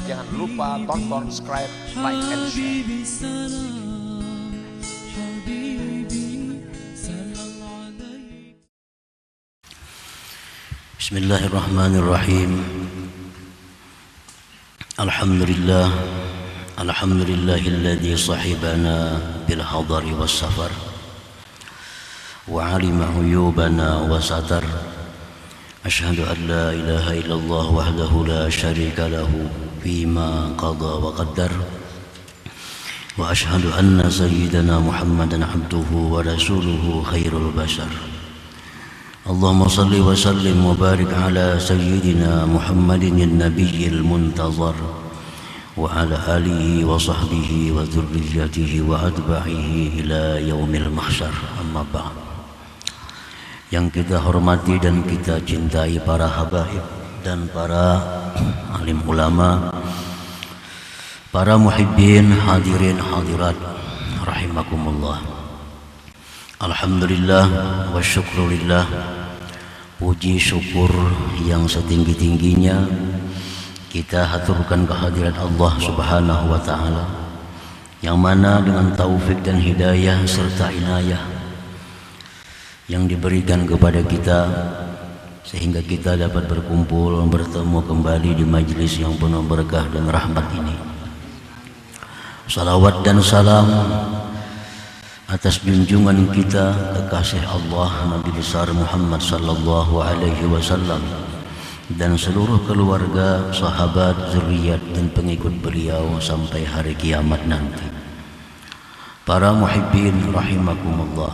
Jangan lupa tonton, subscribe, like, and share. Bismillahirrahmanirrahim. Alhamdulillah, alhamdulillahilladzi sahibana bil hadari was safar wa alima uyubana wa satar. Asyhadu an la ilaha illallah wahdahu la syarika lahu fima qada wa qaddar. Wa asyhadu anna sayyidana Muhammadan abduhu wa rasuluhu khairul bashar. Allahumma salli wa sallim wa barik ala sayyidina Muhammadin an-nabiyyil muntazar wa ala alihi wa sahbihi wa dhurriyyatihi wa atba'ihi ila yaumil mahsyar. Amma ba'd. Yang kita hormati dan kita cintai para habaib dan para alim ulama, para muhibbin, hadirin hadirat rahimakumullah. Alhamdulillah wa syukrulillah. Puji syukur yang setinggi-tingginya kita haturkan kehadirat Allah Subhanahu wa taala, yang mana dengan taufik dan hidayah serta inayah yang diberikan kepada kita sehingga kita dapat berkumpul bertemu kembali di majlis yang penuh berkah dan rahmat ini. Salawat dan salam atas junjungan kita kekasih Allah Nabi besar Muhammad sallallahu alaihi wasallam dan seluruh keluarga, sahabat, zuriat dan pengikut beliau sampai hari kiamat nanti. Para muhibbin rahimakumullah.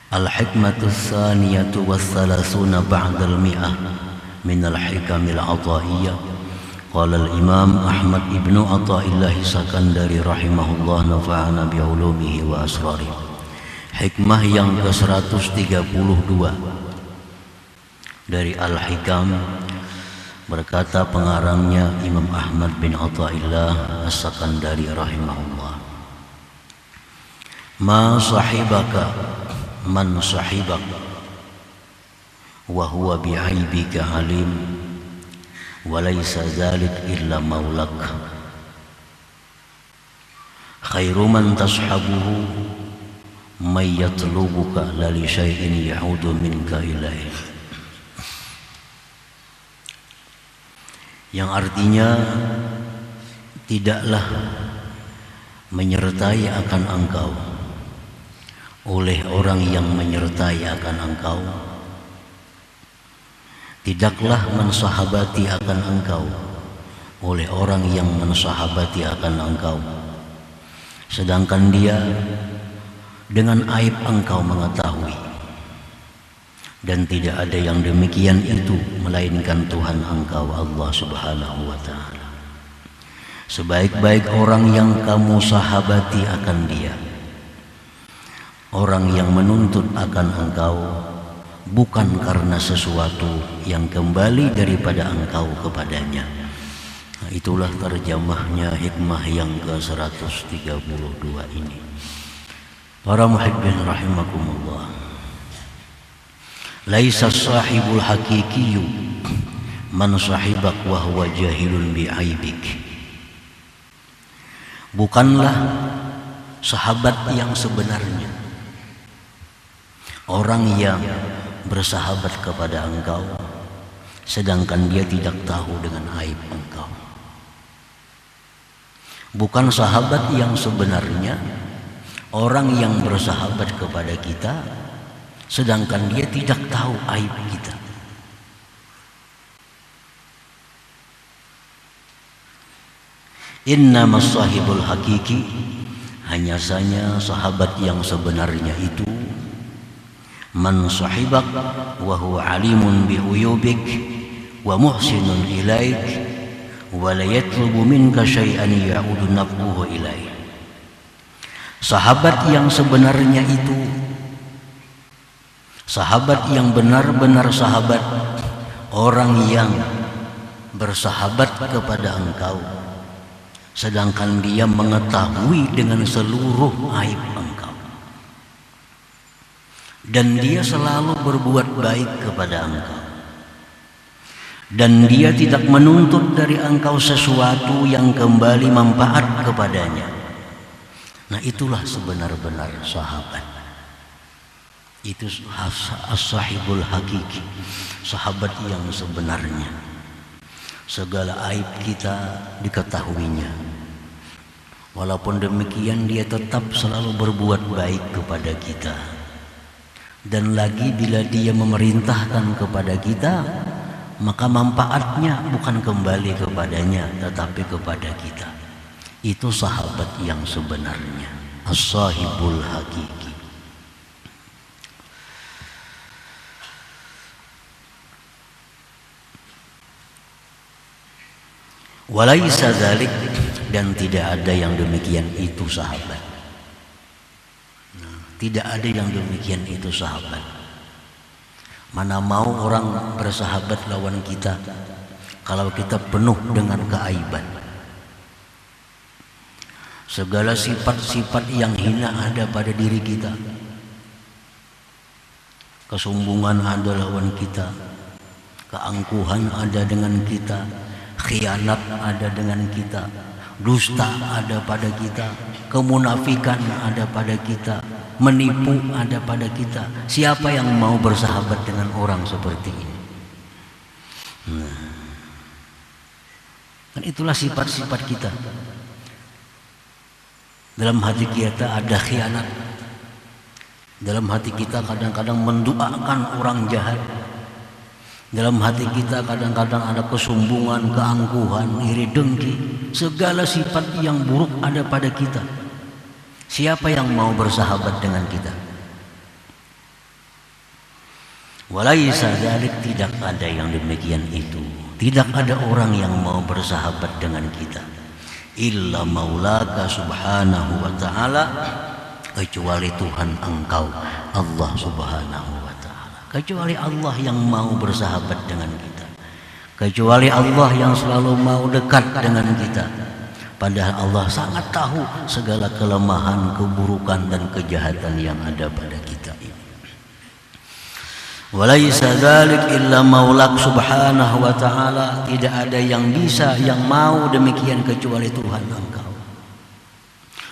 Al-hikmatu tsaniyatu was-salasuna ba'da al-mi'ah min al-hikamil 'ata'iyyah. Qala al-Imam Ahmad ibnu Athaillah Sakandari rahimahullah, nafa'ana bi'ulumihi wa asrarih. Hikmah yang ke-132 dari Al-Hikam, berkata pengarangnya Imam Ahmad bin Athaillah As-Sakandari rahimahullah, ma sahibaka man sahibak wa huwa bi'aibika alim wa laysa dzalik illa maulak. Khairu man tashabuhu may yatlubuka la li syai'in ya'udu minka ilaih. Yang artinya tidaklah menyertai akan engkau oleh orang yang menyertai akan engkau, tidaklah mensahabati akan engkau oleh orang yang mensahabati akan engkau, sedangkan dia dengan aib engkau mengetahui, dan tidak ada yang demikian itu melainkan Tuhan engkau Allah Subhanahu wa ta'ala. Sebaik-baik orang yang kamu sahabati akan dia orang yang menuntut akan engkau bukan karena sesuatu yang kembali daripada engkau kepadanya. Nah, itulah terjemahnya hikmah yang ke-132 ini. Para muhibbin rahimakumullah. Laisa sahibul haqiqiyyu man sahibak wa huwa jahilun bi'aibik. Bukanlah sahabat yang sebenarnya orang yang bersahabat kepada engkau sedangkan dia tidak tahu dengan aib engkau. Bukan sahabat yang sebenarnya orang yang bersahabat kepada kita sedangkan dia tidak tahu aib kita. Innamas sahibul hakiki, hanya saja sahabat yang sebenarnya itu man sahibak wa huwa alimun bi uyubik wa muhsinun ilaik wa la yatlubu minka syai'an ya'udu naf'uhu ilaik. Sahabat yang sebenarnya itu sahabat yang benar-benar sahabat, orang yang bersahabat kepada engkau sedangkan dia mengetahui dengan seluruh aib engkau, dan dia selalu berbuat baik kepada engkau, dan dia tidak menuntut dari engkau sesuatu yang kembali manfaat kepadanya. Nah, itulah sebenar-benar sahabat. Itu as-sahibul hakiki, sahabat yang sebenarnya. Segala aib kita diketahuinya. Walaupun demikian dia tetap selalu berbuat baik kepada kita. Dan lagi bila dia memerintahkan kepada kita, maka manfaatnya bukan kembali kepadanya tetapi kepada kita. Itu sahabat yang sebenarnya, as-sahibul hakiki. Walaisa dzalik, dan tidak ada yang demikian itu sahabat. Tidak ada yang demikian itu sahabat. Mana mau orang bersahabat lawan kita kalau kita penuh dengan keaiban. Segala sifat-sifat yang hina ada pada diri kita. Kesombongan ada lawan kita, keangkuhan ada dengan kita, khianat ada dengan kita, dusta ada pada kita, kemunafikan ada pada kita, menipu ada pada kita. Siapa yang mau bersahabat dengan orang seperti ini? Kan itulah sifat-sifat kita. Dalam hati kita ada khianat. Dalam hati kita kadang-kadang mendoakan orang jahat. Dalam hati kita kadang-kadang ada kesombongan, keangkuhan, iri dengki. Segala sifat yang buruk ada pada kita. Siapa yang mau bersahabat dengan kita? Walaisa dzalik, tidak ada yang demikian itu. Tidak ada orang yang mau bersahabat dengan kita. Illa maulaka subhanahu wa ta'ala, kecuali Tuhan engkau, Allah subhanahu wa ta'ala. Kecuali Allah yang mau bersahabat dengan kita. Kecuali Allah yang selalu mau dekat dengan kita. Padahal Allah sangat tahu segala kelemahan, keburukan dan kejahatan yang ada pada kita ini. Walaisa dzalik illa maulak subhanahu wa ta'ala, tidak ada yang bisa, yang mau demikian kecuali Tuhan engkau.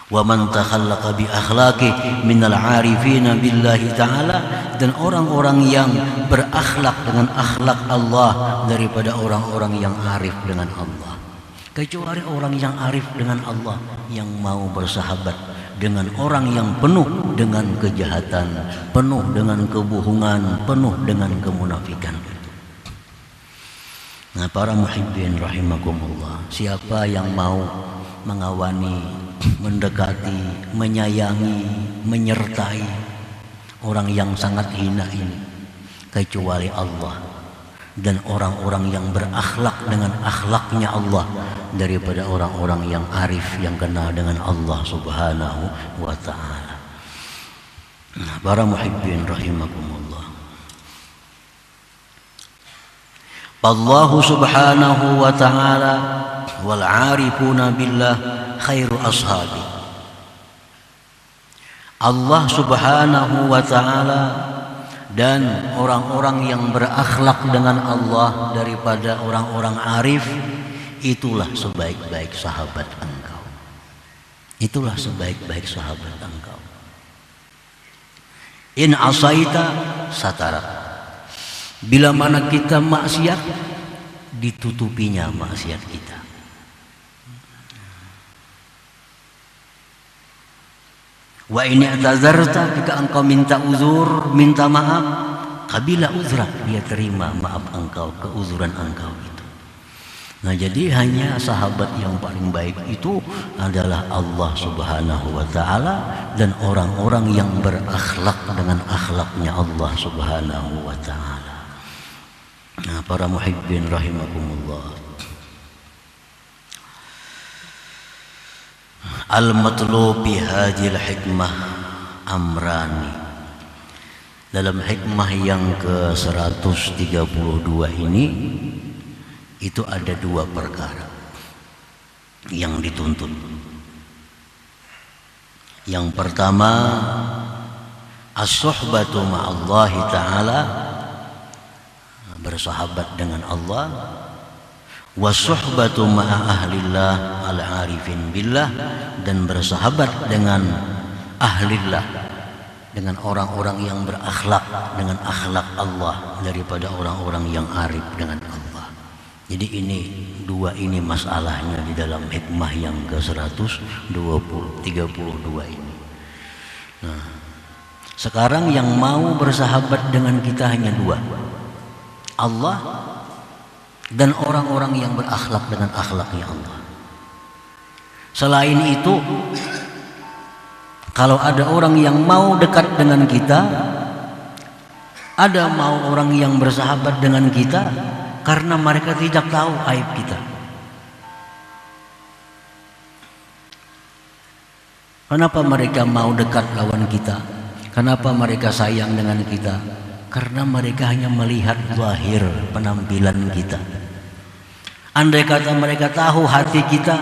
Wa man takhallaqa bi akhlaqi minal 'arifina billahi ta'ala, dan orang-orang yang berakhlak dengan akhlak Allah daripada orang-orang yang arif dengan Allah. Kecuali orang yang arif dengan Allah yang mau bersahabat dengan orang yang penuh dengan kejahatan, penuh dengan kebohongan, penuh dengan kemunafikan. Nah, para muhibbin rahimakumullah, siapa yang mau mengawani, mendekati, menyayangi, menyertai orang yang sangat hina ini kecuali Allah dan orang-orang yang berakhlak dengan akhlaknya Allah daripada orang-orang yang arif, yang kenal dengan Allah subhanahu wa ta'ala. Nah, para muhibbin rahimakumullah, Allah subhanahu wa ta'ala wal 'arifuna billah khairu ashabi. Allah subhanahu wa ta'ala dan orang-orang yang berakhlak dengan Allah daripada orang-orang arif, itulah sebaik-baik sahabat engkau. Itulah sebaik-baik sahabat engkau. In asaita satara, bila mana kita maksiat, ditutupinya maksiat kita. Wa ini i'tazarta, jika engkau minta uzur, minta maaf, qabila uzrak, dia terima maaf engkau, keuzuran engkau itu. Nah, jadi hanya sahabat yang paling baik itu adalah Allah subhanahu wa ta'ala dan orang-orang yang berakhlak dengan akhlaknya Allah subhanahu wa ta'ala. Nah, para muhibbin rahimakumullah, al-matlub bi hadhil hikmah amrani. Dalam hikmah yang ke-132 ini itu ada dua perkara yang dituntut. Yang pertama, as-suhbatu ma'allahi ta'ala bersahabat dengan Allah, wasuhbatu ma'a ahlillah al-arifin billah, dan bersahabat dengan ahlillah, dengan orang-orang yang berakhlak dengan akhlak Allah daripada orang-orang yang arif dengan Allah. Jadi ini dua ini masalahnya di dalam hikmah yang ke-132 ini. Nah, sekarang yang mau bersahabat dengan kita hanya dua, Allah dan orang-orang yang berakhlak dengan akhlaknya Allah. Selain itu, kalau ada orang yang mau dekat dengan kita, ada mau orang yang bersahabat dengan kita karena mereka tidak tahu aib kita. Kenapa mereka mau dekat lawan kita? Kenapa mereka sayang dengan kita? Karena mereka hanya melihat zahir penampilan kita. Andai kata mereka tahu hati kita,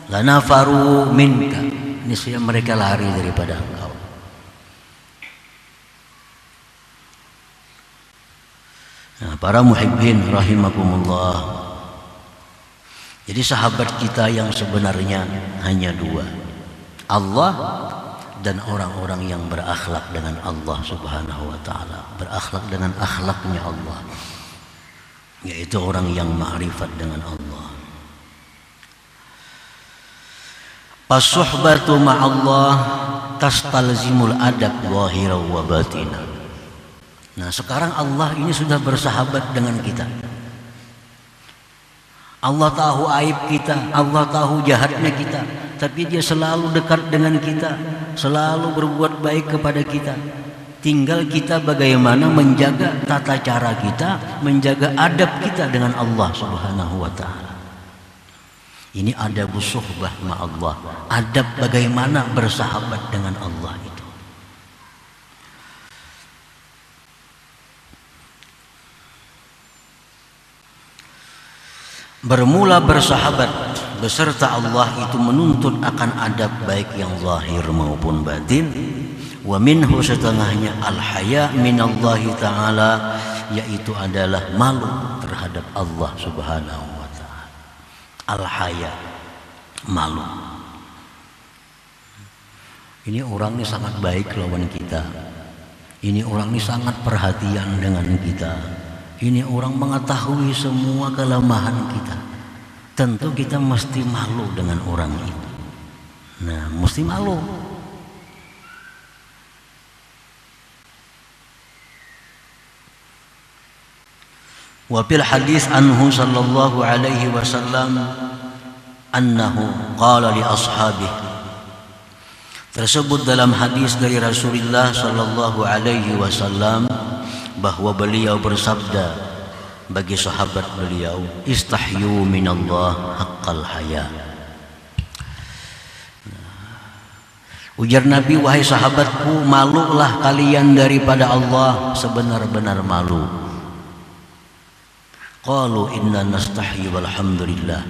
lanafaru minka, niscaya mereka lari daripada engkau. Nah, para muhibbin rahimakumullah. Jadi sahabat kita yang sebenarnya hanya dua, Allah dan orang-orang yang berakhlak dengan Allah subhanahu wa ta'ala, berakhlak dengan akhlaknya Allah, yaitu orang yang ma'rifat dengan Allah. Pasuhbatu ma'allah tastalzimul adab zahira wa batina. Nah, sekarang Allah ini sudah bersahabat dengan kita. Allah tahu aib kita, Allah tahu jahatnya kita, tapi Dia selalu dekat dengan kita, selalu berbuat baik kepada kita. Tinggal kita bagaimana menjaga tata cara kita, menjaga adab kita dengan Allah subhanahu wa ta'ala. Ini adabus suhbah ma'allah, adab bagaimana bersahabat dengan Allah itu. Bermula bersahabat beserta Allah itu menuntut akan adab baik yang zahir maupun batin. Wa minhu, setengahnya al-haya minallahi ta'ala, yaitu adalah malu terhadap Allah subhanahu wa ta'ala. Al-haya, malu. Ini orang ini sangat baik lawan kita, ini orang ini sangat perhatian dengan kita, ini orang mengetahui semua kelemahan kita. Tentu kita mesti malu dengan orang itu. Nah, mesti malu. Wa fil hadis anhu sallallahu alaihi wasallam annahu qala li ashabihi. Tersebut dalam hadis dari Rasulullah sallallahu alaihi wasallam bahwa beliau bersabda bagi sahabat beliau, istahyu minallah haqqal haya. Ujar Nabi, wahai sahabatku, malulah kalian daripada Allah sebenar-benar malu. Qalu inna nastahyi walhamdulillah.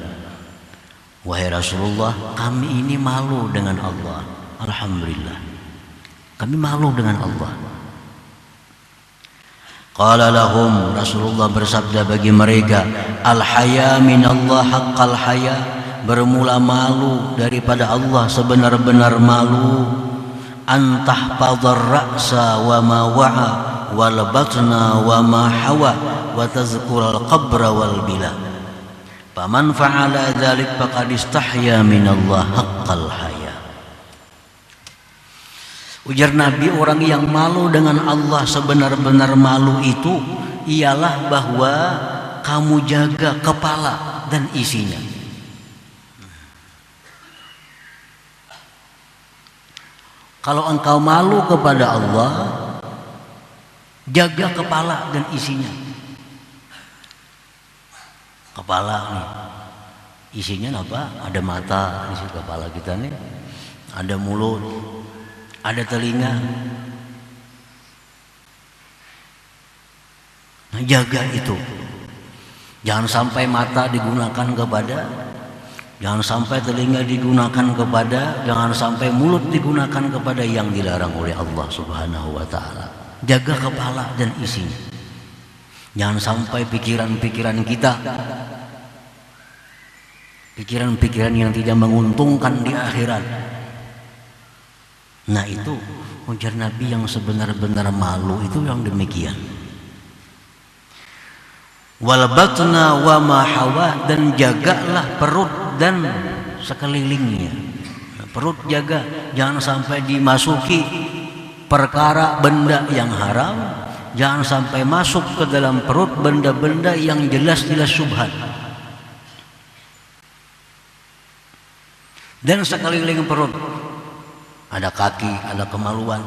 Wahai Rasulullah, kami ini malu dengan Allah, alhamdulillah, kami malu dengan Allah. Qala lahum, Rasulullah bersabda bagi mereka, al-haya minallah haqqal haya, bermula malu daripada Allah sebenar-benar malu. Antahfadhar ra'sa wa ma wa'a wal batna wa ma hawa wa tazkural qabra wal bila. Faman fa'ala dzalik faqad istahya minallah haqqal haya. Ujar Nabi, orang yang malu dengan Allah sebenar-benar malu itu ialah bahwa kamu jaga kepala dan isinya. Kalau engkau malu kepada Allah, jaga kepala dan isinya. Kepala nih, isinya apa? Ada mata isi kepala kita nih, ada mulut, ada telinga. Nah, jaga itu. Jangan sampai mata digunakan kepada, jangan sampai telinga digunakan kepada, jangan sampai mulut digunakan kepada yang dilarang oleh Allah subhanahu wa ta'ala. Jaga kepala dan isinya. Jangan sampai pikiran-pikiran kita, pikiran-pikiran yang tidak menguntungkan di akhirat. Nah itu ujar Nabi, yang sebenar-benar malu itu yang demikian. Wal batna wa ma hawa, dan jagalah perut dan sekelilingnya. Perut jaga, jangan sampai dimasuki perkara benda yang haram. Jangan sampai masuk ke dalam perut benda-benda yang jelas-jelas syubhat. Dan sekeliling perut ada kaki, ada kemaluan.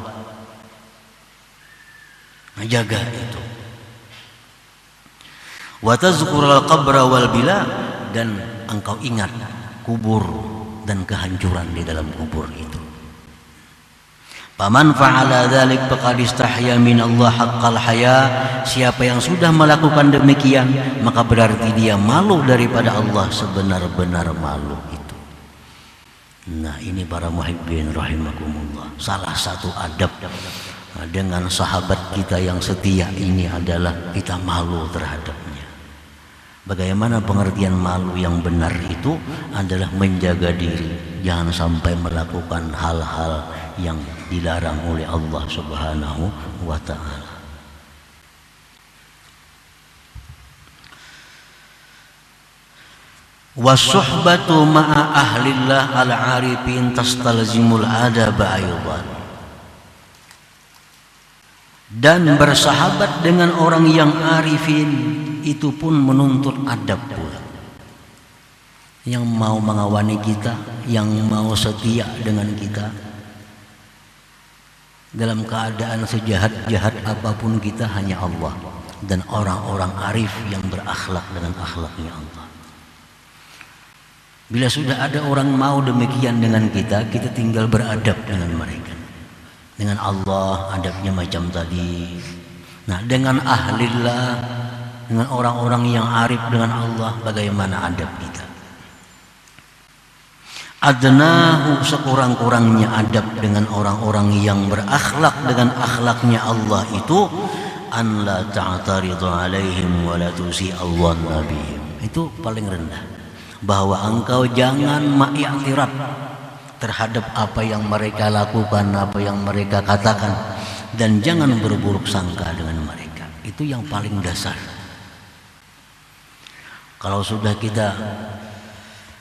Nah, jaga itu. Wa tazkurul qabra wal bila, dan engkau ingat kubur dan kehancuran di dalam kubur itu. Paman fa'ala dzalik faqad istahya min Allah haqqal haya. Siapa yang sudah melakukan demikian, maka berarti dia malu daripada Allah sebenar-benar malu itu. Nah, ini para muhibbin rahimakumullah, salah satu adab dengan sahabat kita yang setia ini adalah kita malu terhadapnya. Bagaimana pengertian malu yang benar itu adalah menjaga diri, jangan sampai melakukan hal-hal yang dilarang oleh Allah Subhanahu wa ta'ala. Wasuhbatu ma'a ahlillah al-arifin tastalzimul adaba aydan. Dan bersahabat dengan orang yang arifin itu pun menuntut adab pula. Yang mau mengawani kita, yang mau setia dengan kita, dalam keadaan sejahat-jahat apapun kita, hanya Allah dan orang-orang arif yang berakhlak dengan akhlaknya Allah. Bila sudah ada orang mau demikian dengan kita, kita tinggal beradab dengan mereka. Dengan Allah adabnya macam tadi. Nah, dengan ahlillah, dengan orang-orang yang arif dengan Allah, bagaimana adab kita? Adnahu, sekurang-kurangnya adab dengan orang-orang yang berakhlak dengan akhlaknya Allah itu, an la ta'taridu alaihim wa la tusi'alwan nabihim. Itu paling rendah, bahwa engkau jangan ma'iktirat terhadap apa yang mereka lakukan, apa yang mereka katakan, dan jangan berburuk sangka dengan mereka. Itu yang paling dasar. Kalau sudah kita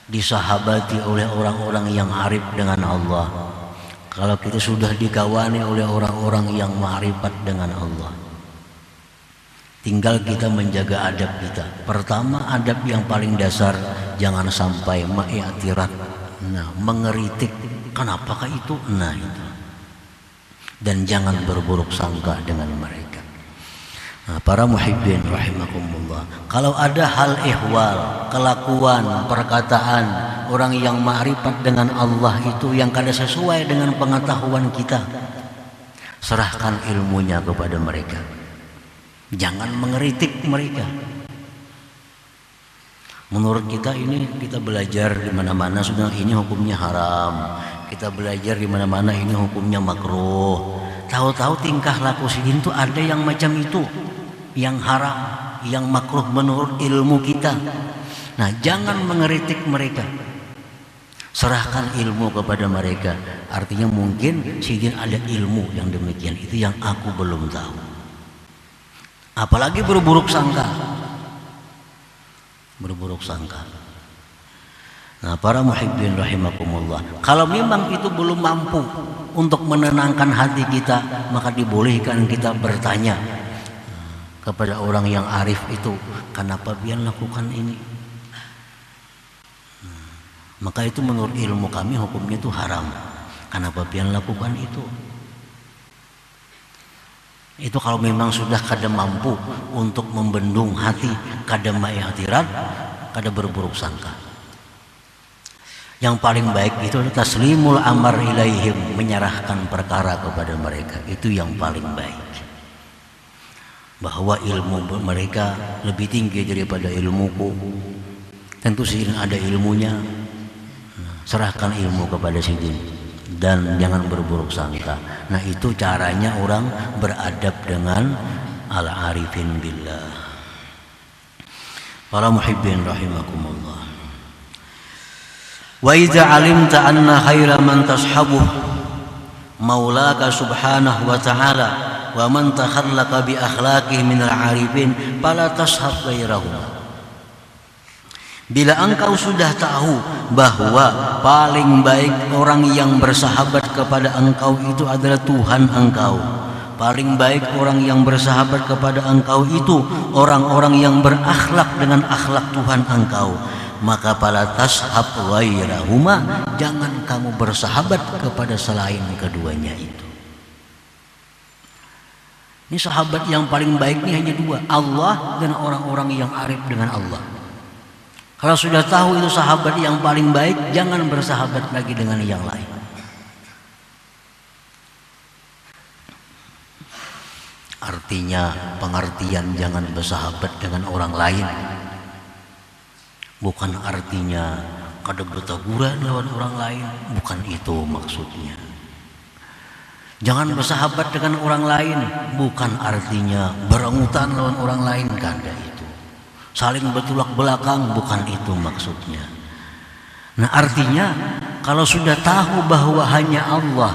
disahabati oleh orang-orang yang arif dengan Allah, kalau kita sudah dikawani oleh orang-orang yang ma'rifat dengan Allah, tinggal kita menjaga adab kita. Pertama, adab yang paling dasar, jangan sampai ma'iktirat, nah, mengeritik, kenapakah itu, nah itu, dan jangan berburuk sangka dengan mereka. Nah, para muhibbin rahimakumullah, kalau ada hal ihwal, kelakuan, perkataan orang yang ma'rifat dengan Allah itu yang kada sesuai dengan pengetahuan kita, serahkan ilmunya kepada mereka. Jangan mengeritik mereka. Menurut kita ini, kita belajar di mana-mana sudah ini hukumnya haram. Kita belajar di mana-mana ini hukumnya makruh. Tahu-tahu tingkah laku sidin itu ada yang macam itu, yang haram, yang makruh menurut ilmu kita. Nah, jangan mengeritik mereka. Serahkan ilmu kepada mereka. Artinya mungkin sidin ada ilmu yang demikian, itu yang aku belum tahu. Apalagi berburuk sangka. Berburuk sangka. Nah, para muhibbin rahimakumullah, kalau memang itu belum mampu untuk menenangkan hati kita, maka dibolehkan kita bertanya kepada orang yang arif itu, kenapa pian lakukan ini? Maka itu menurut ilmu kami hukumnya itu haram. Kenapa pian lakukan itu? Itu kalau memang sudah kada mampu untuk membendung hati, kada ma'iktirat, kada berburuk sangka. Yang paling baik itu adalah taslimul amar ilaihim, menyerahkan perkara kepada mereka. Itu yang paling baik. Bahwa ilmu mereka lebih tinggi daripada ilmuku. Tentu sidin ada ilmunya. Serahkan ilmu kepada sidin dan jangan berburuk sangka. Nah, itu caranya orang beradab dengan al-arifin billah. Para muhibbin rahimakumullah. Wa idza alimta anna khaira man tashabuh maulaka subhanahu wa ta'ala wa man takhallaqa bi akhlaqihi minal arifin fala tashab ghairahu. Bila engkau sudah tahu bahwa paling baik orang yang bersahabat kepada engkau itu adalah Tuhan engkau, paling baik orang yang bersahabat kepada engkau itu orang-orang yang berakhlak dengan akhlak Tuhan engkau, maka fala tashab ghairahuma, jangan kamu bersahabat kepada selain keduanya itu. Ini sahabat yang paling baik ini hanya dua, Allah dan orang-orang yang arif dengan Allah. Kalau sudah tahu itu sahabat yang paling baik, jangan bersahabat lagi dengan yang lain. Artinya, pengertian jangan bersahabat dengan orang lain bukan artinya kada berteguran lawan orang lain, bukan itu maksudnya. Jangan bersahabat dengan orang lain bukan artinya berengutan lawan orang lain, kada itu. Saling bertolak belakang, bukan itu maksudnya. Nah, artinya kalau sudah tahu bahwa hanya Allah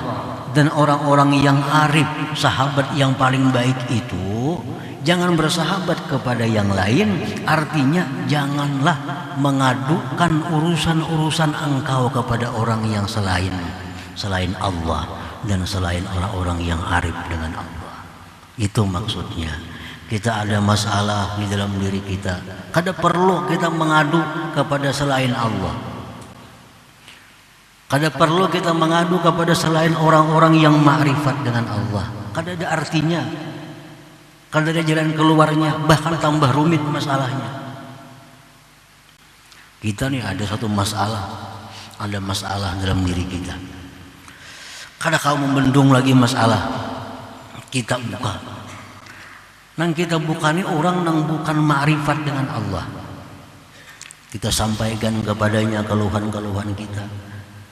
dan orang-orang yang arif, sahabat yang paling baik itu, jangan bersahabat kepada yang lain. Artinya janganlah mengadukan urusan-urusan engkau kepada orang yang selain Allah dan selain orang-orang yang arif dengan Allah. Itu maksudnya. Kita ada masalah di dalam diri kita, kada perlu kita mengadu kepada selain Allah. Kada perlu kita mengadu kepada selain orang-orang yang ma'rifat dengan Allah. Kada ada artinya, kada ada jalan keluarnya, bahkan tambah rumit masalahnya. Kita nih ada satu masalah, ada masalah dalam diri kita. Kada kau membendung lagi masalah, kita buka. Nang kita bukan orang nang bukan ma'rifat dengan Allah. Kita sampaikan kepadanya keluhan-keluhan kita.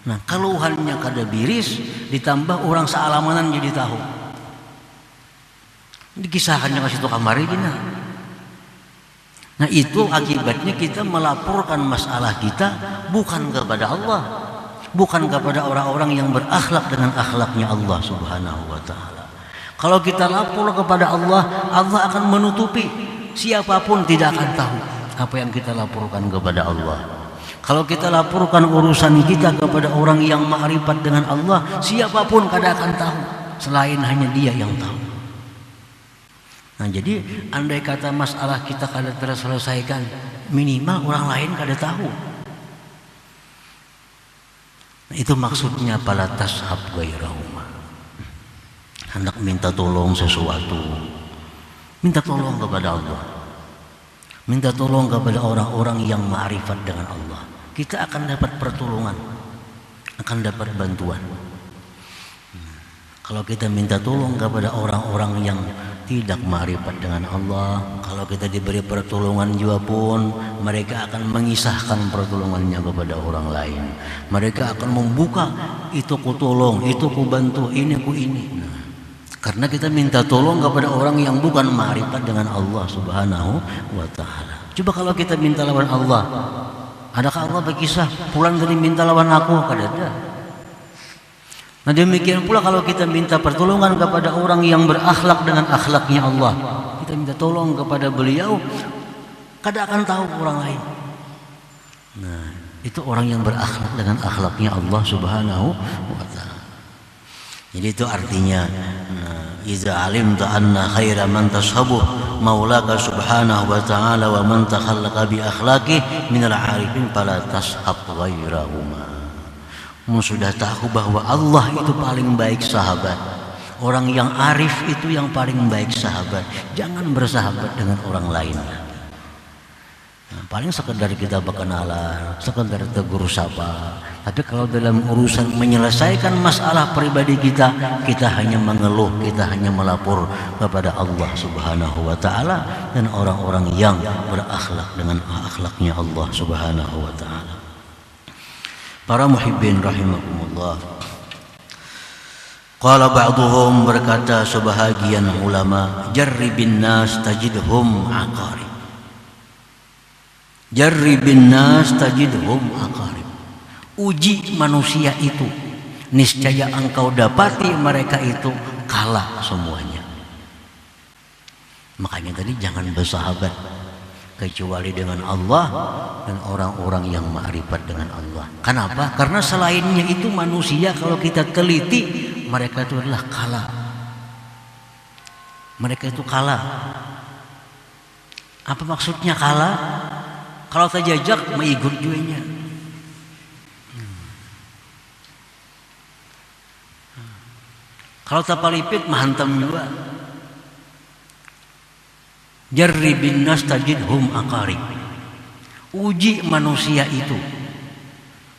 Nah, keluhannya kada biris, ditambah orang sealamanan jadi tahu. Dikisahkannya kasih tu kamari gina. Nah, itu akibatnya kita melaporkan masalah kita bukan kepada Allah, bukan kepada orang-orang yang berakhlak dengan akhlaknya Allah Subhanahu wa ta'ala. Kalau kita lapor kepada Allah, Allah akan menutupi. Siapapun tidak akan tahu apa yang kita laporkan kepada Allah. Kalau kita laporkan urusan kita kepada orang yang ma'rifat dengan Allah, siapapun kada akan tahu selain hanya Dia yang tahu. Nah, jadi andai kata masalah kita kada terselesaikan, minimal orang lain kada tahu. Nah, itu maksudnya fala tashab ghairahuma. Hendak minta tolong sesuatu, minta tolong kepada Allah, minta tolong kepada orang-orang yang ma'rifat dengan Allah. Kita akan dapat pertolongan, akan dapat bantuan. Kalau kita minta tolong kepada orang-orang yang tidak ma'rifat dengan Allah, kalau kita diberi pertolongan juga pun, mereka akan mengisahkan pertolongannya kepada orang lain. Mereka akan membuka, itu ku tolong, itu ku bantu, ini ku ini. Karena kita minta tolong kepada orang yang bukan ma'rifat dengan Allah Subhanahu wa ta'ala. Coba kalau kita minta lawan Allah, adakah Allah berkisah pulang tadi minta lawan aku? Kada ada. Nah, demikian pula kalau kita minta pertolongan kepada orang yang berakhlak dengan akhlaknya Allah, kita minta tolong kepada beliau, kada akan tahu orang lain. Nah, itu orang yang berakhlak dengan akhlaknya Allah Subhanahu wa ta'ala. Jadi itu artinya, iza alimta anna khaira man tashabuh maulaka subhanahu wa ta'ala wa man takhallaqa bi akhlaqi minal arifin fala tashab ghairahuma. Sudah tahu bahwa Allah itu paling baik sahabat, orang yang arif itu yang paling baik sahabat, jangan bersahabat dengan orang lain. Nah, paling sekedar kita berkenalan, sekedar tegur sapa. Tapi kalau dalam urusan menyelesaikan masalah pribadi kita, kita hanya mengeluh, kita hanya melapor kepada Allah Subhanahu wa ta'ala dan orang-orang yang berakhlak dengan akhlaknya Allah Subhanahu wa ta'ala. Para muhibbin rahimakumullah. Qala ba'duhum, berkata sebahagian ulama, jarribin nas tajidhum aqarib. Jarribin nas tajidhum aqarib. Uji manusia itu, niscaya engkau dapati mereka itu kalah semuanya. Makanya tadi jangan bersahabat kecuali dengan Allah dan orang-orang yang ma'rifat dengan Allah. Kenapa? Karena selainnya itu manusia kalau kita teliti mereka itu adalah kalah. Mereka itu kalah. Apa maksudnya kalah? Kalau terjajak mengikut juenya. Kalau tapalipit mahantam juga. Jarribin nas tajidhum aqarib. Uji manusia itu.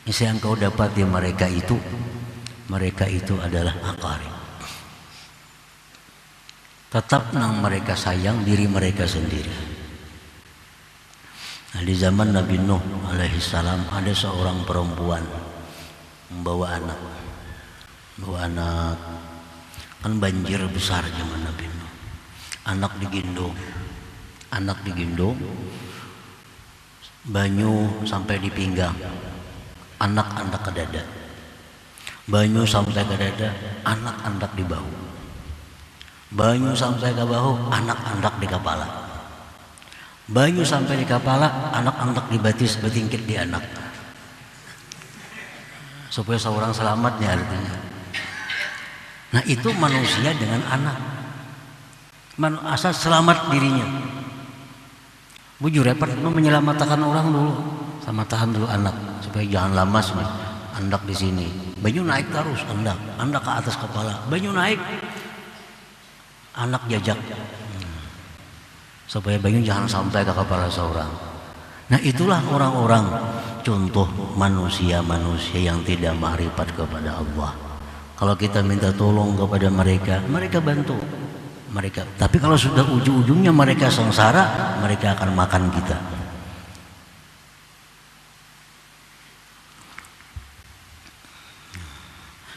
Yang engkau dapat di mereka itu adalah aqarib. Tetap nang mereka sayang diri mereka sendiri. Nah, di zaman Nabi Nuh alaihi salam ada seorang perempuan membawa anak. Bawa anak. Kan banjir besar zaman Nabi Nuh. Anak digendong, banyu sampai di pinggang, anak-anak ke dada, banyu sampai ke dada, anak-anak di bahu, banyu sampai ke bahu, anak-anak di kepala, banyu sampai di kepala, anak-anak di batis, betingkit di anak, supaya seorang selamat nih artinya. Nah itu manusia dengan anak, asal selamat dirinya. Bujur repot menyelamatkan orang dulu, sama tahan dulu anak supaya jangan lamas nih. Andak di sini, banyu naik terus, andak ke atas kepala, banyu naik, anak jajak, supaya banyu jangan sampai ke kepala seorang. Nah itulah orang-orang contoh manusia-manusia yang tidak ma'rifat kepada Allah. Kalau kita minta tolong kepada mereka, mereka bantu. Tapi kalau sudah ujung-ujungnya mereka sengsara, mereka akan makan kita.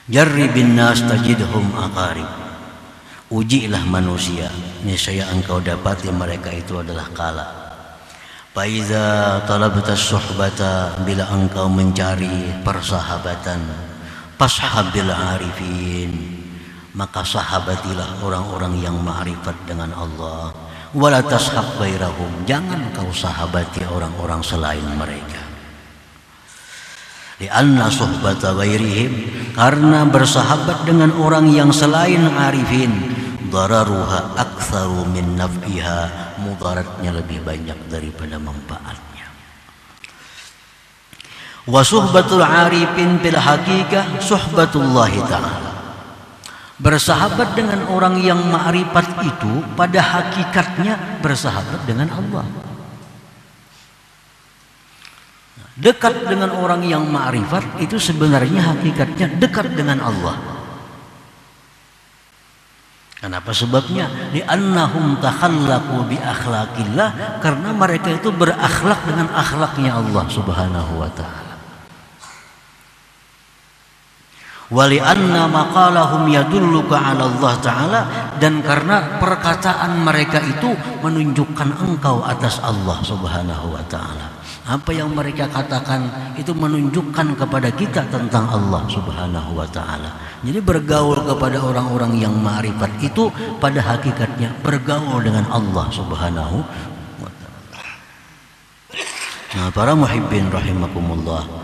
Jarribin nas tajidhum aqarib. Ujilah manusia, niscaya engkau dapati mereka itu adalah kalah. Faiza talabta suhbata, bila engkau mencari persahabatan, fashabil arifin, maka sahabatilah orang-orang yang ma'rifat dengan Allah. Wala tashab ghairahum, jangan kau sahabati orang-orang selain mereka. Lianna suhbata ghairihim, karena bersahabat dengan orang yang selain arifin, dararuha aktsaru min naf'iha, mudaratnya lebih banyak daripada manfaatnya. Wa suhbatul arifin bil haqiqah suhbatullahi ta'ala. Bersahabat dengan orang yang ma'rifat itu pada hakikatnya bersahabat dengan Allah. Dekat dengan orang yang ma'rifat itu sebenarnya hakikatnya dekat dengan Allah. Kenapa sebabnya? Li'annahum takhallaqu bi akhlaqillah, karena mereka itu berakhlak dengan akhlaknya Allah Subhanahu wa ta'ala. Wali anna maqalahum yadulluka 'ala Allah Ta'ala, dan karena perkataan mereka itu menunjukkan engkau atas Allah Subhanahu wa Ta'ala. Apa yang mereka katakan itu menunjukkan kepada kita tentang Allah Subhanahu wa Ta'ala. Jadi bergaul kepada orang-orang yang ma'rifat itu pada hakikatnya bergaul dengan Allah Subhanahu wa Ta'ala. Nah, para muhibbin rahimakumullah.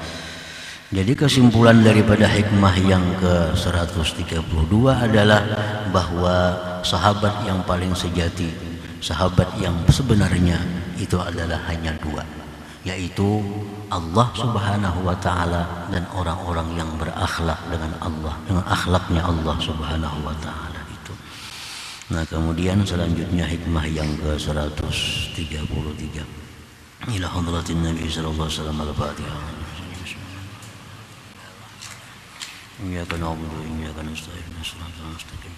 Jadi kesimpulan daripada hikmah yang ke-132 adalah bahwa sahabat yang paling sejati, sahabat yang sebenarnya itu adalah hanya dua, yaitu Allah Subhanahu wa Ta'ala dan orang-orang yang berakhlak dengan Allah, dengan akhlaknya Allah Subhanahu wa Ta'ala itu. Nah, kemudian selanjutnya hikmah yang ke-133 ila hadratin Nabi sallallahu alaihi wasallam al-Fatihah. إياك نعبد وإياك نستعين صراط المستقيم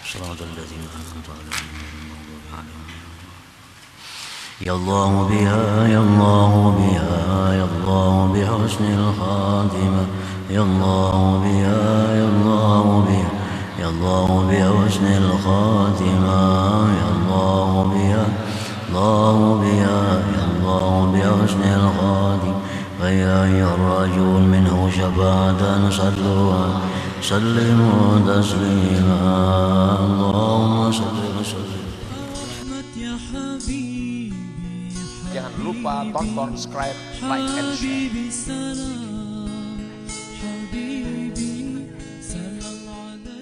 صراط الذين أنعمت عليهم غير المغضوب عليهم. يا الله بها يا الله بها يا الله بحسن الخاتمة يا الله بها يا الله بها يا الله بحسن الخاتمة يا الله بها الله بها يا الله الله بحسن الخاتم فيا أيها الراجون منه شفاعة صلوا سلموا تسليما اللهم صل وسلم. Jangan lupa tonton, subscribe, like, and share.